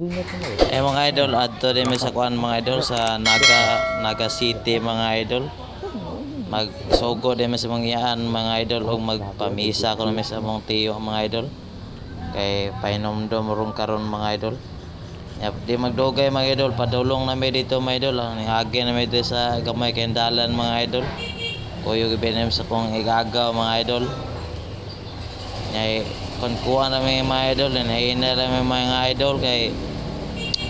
Mga idol, adto din mi sa kuan mga idol sa Naga City mga idol. Magsugo din mi sa mangyaan mga idol ug magpamisa ko mi sa among tiyo mga idol. Kay painomdom rong karon mga idol. Yap, di magdugay mga idol, padulong na mi dito mga idol. Ang agi na mi dito sa gamay kay dalan mga idol. Kuyo gibinim sa kong igagaw mga idol. Ngay kon kuha na mi mga idol, hina na mi mga idol kay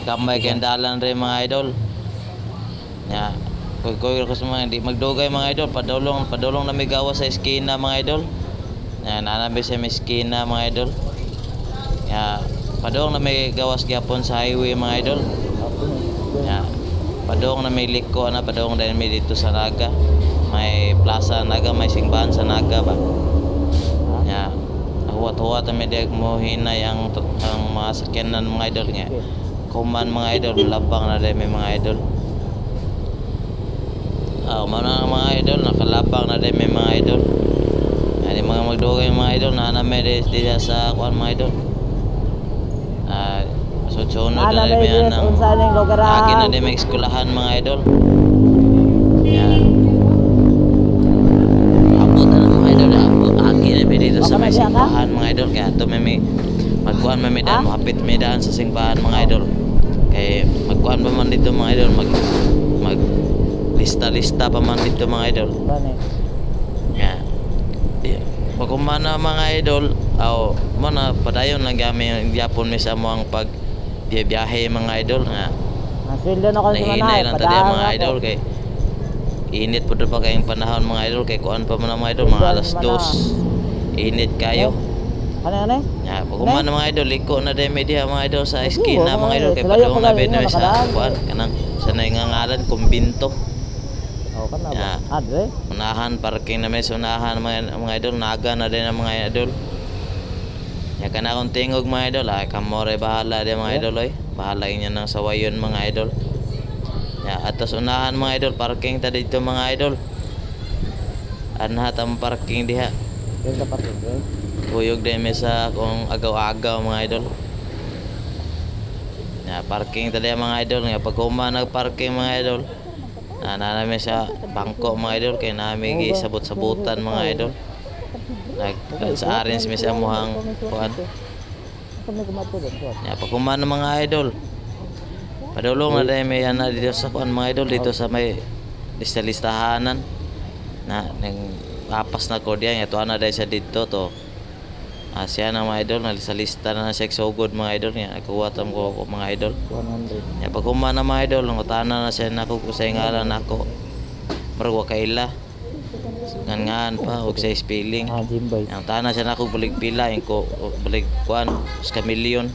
gamay kay dalan rin mga idol. Ya, kuy ko sa mga di magdugay mga idol, padulong na mi gawas sa eskina mga idol. Ya, nanabi sa eskina mga idol. Ya, padulong na may gawas gyapon sa highway mga idol. Ya, padulong na may liko na padulong din mi dito sa Naga. May plaza Naga, may simbahan sa Naga ba. Ya, huwat-huwat na may diag mo hinay ang mga sakyanan mga idol nga. Kuman mga idol, labang na din may mga idol. Mana mga idol, nakalabang na din may mga idol. Ay mga magdugay mga idol, naname din sa kuan mga idol. Sunod na din may anang agi na din may eskwelahan mga idol. Yan. Abot na mga idol, agi na din dito sa may simbahan mga idol. Kaya ito may magkuhan may daan, mahapit may daan sa simbahan mga idol. Kaya magkuhan pa man dito mga idol, mag lista pa man dito mga idol. Kaya pagkumana mga idol, mana padayon lang gamit Japon mi sa mga pag biyahe mga idol nga. Nahinay lang tadi mga idol kay init po pa kayong panahon mga idol kay kuan pa man mga idol mga alas 2 init kayo. Ano? Ya, pagkuman mga idol, liko na din media mga idol sa eskina mga idol kay padung na ben sa kuan kanang sanay nga ngalan kumbinto. Ya, unahan parking na may unahan mga idol, Naga na din ang mga idol. Ya kana akong tingog mga idol, kamore bahala din mga idol oy. Bahala inyo nang sawayon mga idol. Ya, atas unahan mga idol, parking ta dito mga idol. Anhat ang parking diha. Buyog din may sa kung agaw-agaw mga idol. Ya, parking tadi mga idol nga pagkuma nagparking mga idol. Nanami sa bangko mga idol kay nami gisabot-sabutan mga idol. Sa arrange mi sa muhang kuan. Ya, pagkuma na mga idol. Padulong na dai may ana dito sa kuan mga idol dito sa may lista-listahanan. Na nang apas na ko diyan ito ana dai sa dito to. Siya na mga idol, nalisa-lista na siya sugod mga idol niya. Nagkuwatam ko mga idol. 100. Ya, pag kuma na mga idol, ngutana na siya nako kung sa ngalan nako. Marwa kaila. Ngan pa, huwag sa spelling. Ang tana siya nako balik pila, ko balik kuan, sa kamilyon.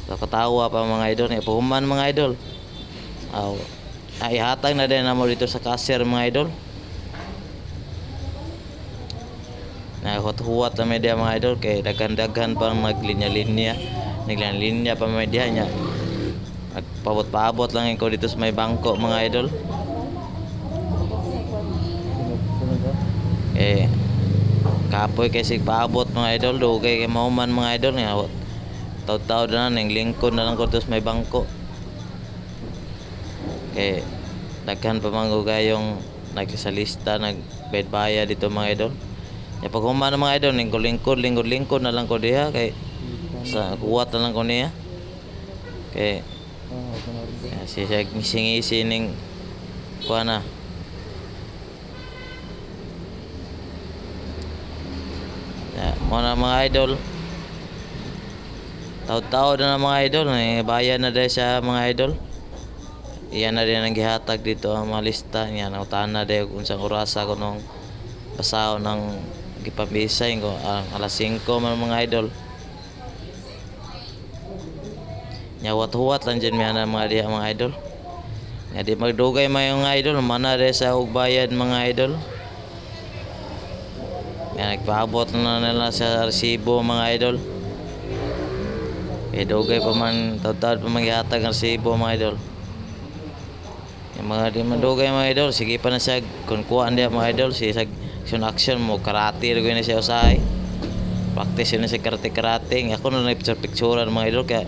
Kakatawa pa mga idol niya. Pag kuma mga idol, ihatag na din mo dito sa cashier mga idol. Huwat-huwat na media mga idol kay daghan-daghan pa naglinya pa media niya. Nagpabot-paabot lang ko dito sa may bangko mga idol. Kapoy kay sig paabot mga idol, dugay kay mauman mga idol nga. Taw-taw na ning lingkod na lang ko dito sa may bangko. Daghan pa manggugayong nagsalista, nagbedbaya dito mga idol. Ya pag humana mga idol, lingkod na lang ko diha kay sa kuwat na lang ko niya. Kay siya ngisi ning kuha na. Ya, muna mga idol. Taw-taw na mga idol, bayan na dahil sa mga idol. Iyan na rin ang gihatag dito ang mga lista niya. Nautaan na dahil kung saan orasa ko nung basaw ng gipambisay ko alas 5 man mga idol. Nyawat-huwat lang dyan mga diha mga idol. Nga di magdugay mga idol, mana rin sa ugbayad mga idol. Nga nagpaabot na nila sa resibo mga idol. Dugay pa man, taod-taod pa maghihatag ang resibo mga idol. Yung mga di madugay mga idol, sige pa na siya kung kuhaan diya mga idol, siya action mo karate ro na siya usahay. Practice na siya karate. Ako na nagpicture-picturean mga idol kaya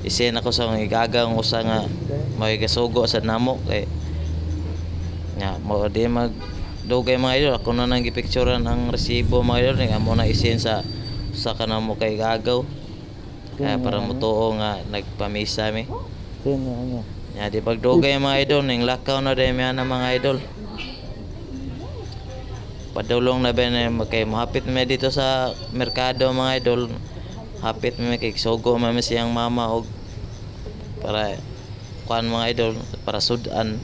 isin ako sa igagang usa nga may gasugo sa namo kay nya mo di mag dugay mga idol ako na nang gipicturean ang resibo mga idol nga mo na isin sa kanamo kay gagaw kaya para mutuo nga nagpamisa mi nya di pagdugay mga idol ning lakaw na dai na mga idol padulong na ba na kay mahapit mi dito sa merkado mga idol hapit mi kay sugo man siyang mama og para kuan mga idol para sudan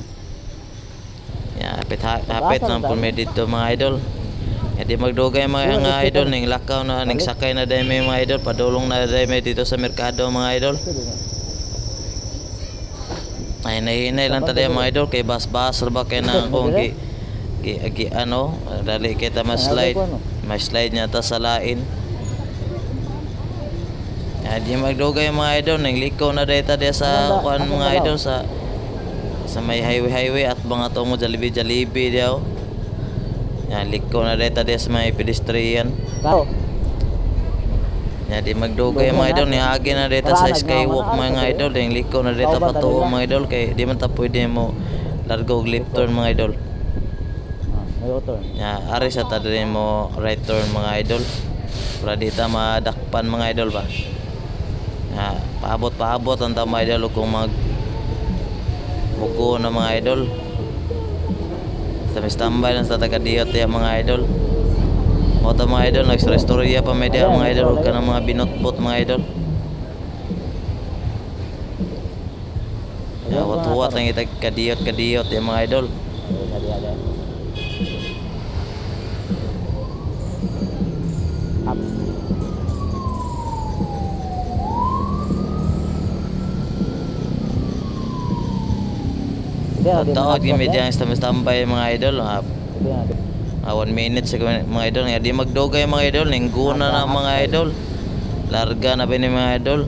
ya hapit lang po mi dito mga idol di magdugay mga idol ning lakaw na ning sakay na dai mga idol padulong na dai mi dito sa merkado mga idol ay nahinay lang tayo mga idol kay bas-bas ba kay na kung gi ano dali kita ma-slide niya ta sa lain di magdugay mga idol ning liko na data dia sa kuan mga idol sa may highway at mga tungo Jollibee daw liko na data dia sa may pedestrian di magdugay mga idol niagi na data sa skywalk mga idol ning liko na data patuo mga idol kay di man ta pwede mo largo og left turn mga idol ari sa ta din mo right turn mga idol para di ta madakpan mga idol ba paabot ang ta mga idol kung mag mugo na mga idol sa standby lang sa taga-diyot ya mga idol mo ta mga idol nagstorya pa media mga idol ug kanang mga binotbot mga idol wat-wat ang itag kadiyot ya mga idol Tawag yung media ang standby mga idol 1 minute sa mga idol nga di magdugay mga idol ning guna na mga idol larga na ba ni mga idol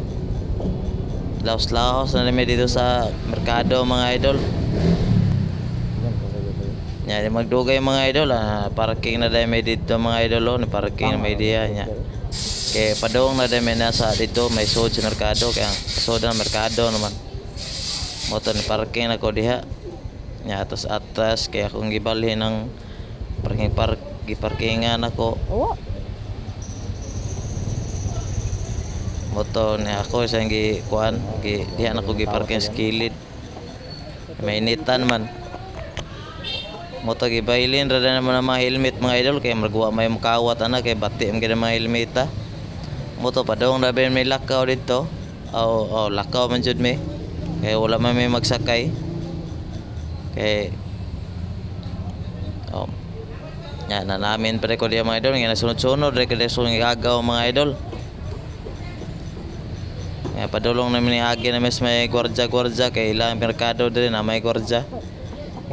laos na namin dito sa merkado mga idol di magdugay mga idol parking na dahil may dito mga idol ni parking na may diya kaya padong na dahil may nasa dito may sod sa merkado kaya sod na merkado naman moto ni parking na ko diha atas kaya akong gibalhin ng giparkingan ako moto ni ako isang gikuan diha na ko giparking sa kilid may initan man moto gibailin ra na naman ang mga helmet mga idol kaya magwa may mukawat kay bati ang mga helmet moto padong na ba may lakaw dito lakaw man jud mi kaya wala man may magsakay kay na namin pa ko diya mga idol nga nasunod-sunod rekodeso ng gagaw mga idol padulong namin ni agi na mes may gwardiya kay ilang merkado din na may gwardiya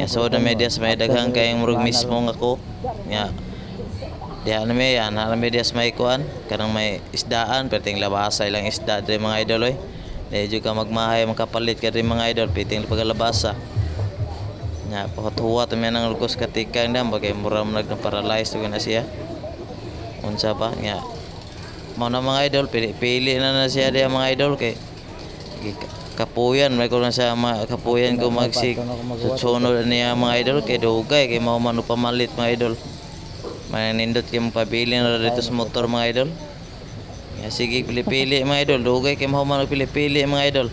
so na medias may daghang kay murug mismo nga ko diha na may medias may kuan kanang may isdaan perting labasa ilang isda din mga idol medyo ka magmahay makapalit ka rin mga idol piting pagalabasa pahutuwa tami nang lugos katikang dam bagay muram nagna-paralyze na siya unsa pa mo na mga idol pili na siya diya mga idol kay kapuyan may ko na sa kapuyan ko magsik sunod niya mga idol kay dugay kay mao man pamalit mga idol manindot kay mapabili na dito sa motor mga idol sige pili mga idol dugay kay mao man pili mga idol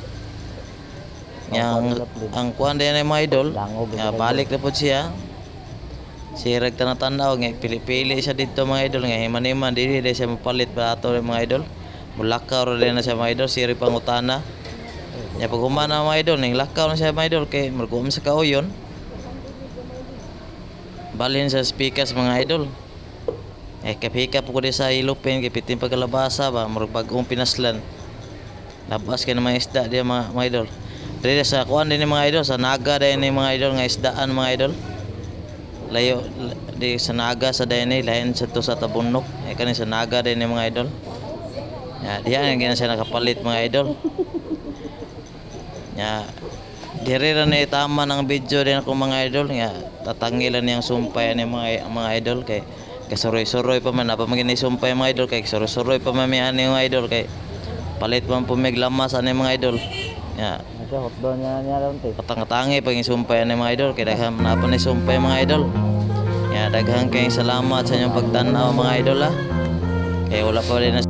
ang kuan din mga idol balik na po siya sirag tanatanaw nga pili siya dito mga idol nga himan-himan dili siya mapalit pa ato mga idol mulakaw rin na siya mga idol siri pangutana pag humana mga idol ning lakaw na siya mga idol kay margum sa kauyon balhin sa speakers mga idol kapika po ko di sa ilupin kay pitin pagkalabasa ba marag bagong pinaslan labas kay na mga isda diya mga idol dili sa kuan din mga idol sa naga din mga idol nga isdaan mga idol layo di sa naga sa dayni lain sa to sa tabunok kani sa naga din mga idol diha nga siya nakapalit mga idol diri ra ni tama ng video din ako mga idol tatangilan niyang sumpay ni mga idol kay kasuroy-suroy pa man apa magini sumpay mga idol kay kasuroy-suroy pa man mga idol kay palit man po may lamas ani mga idol. Ya, Nasa hotdog niya lang te. patang-tangi pag isumpay ani mga idol, kay daghang na pa ni sumpay mga idol. Ya, daghang kayong salamat sa inyong pagtanaw mga idol ha. Kaya wala pa rin na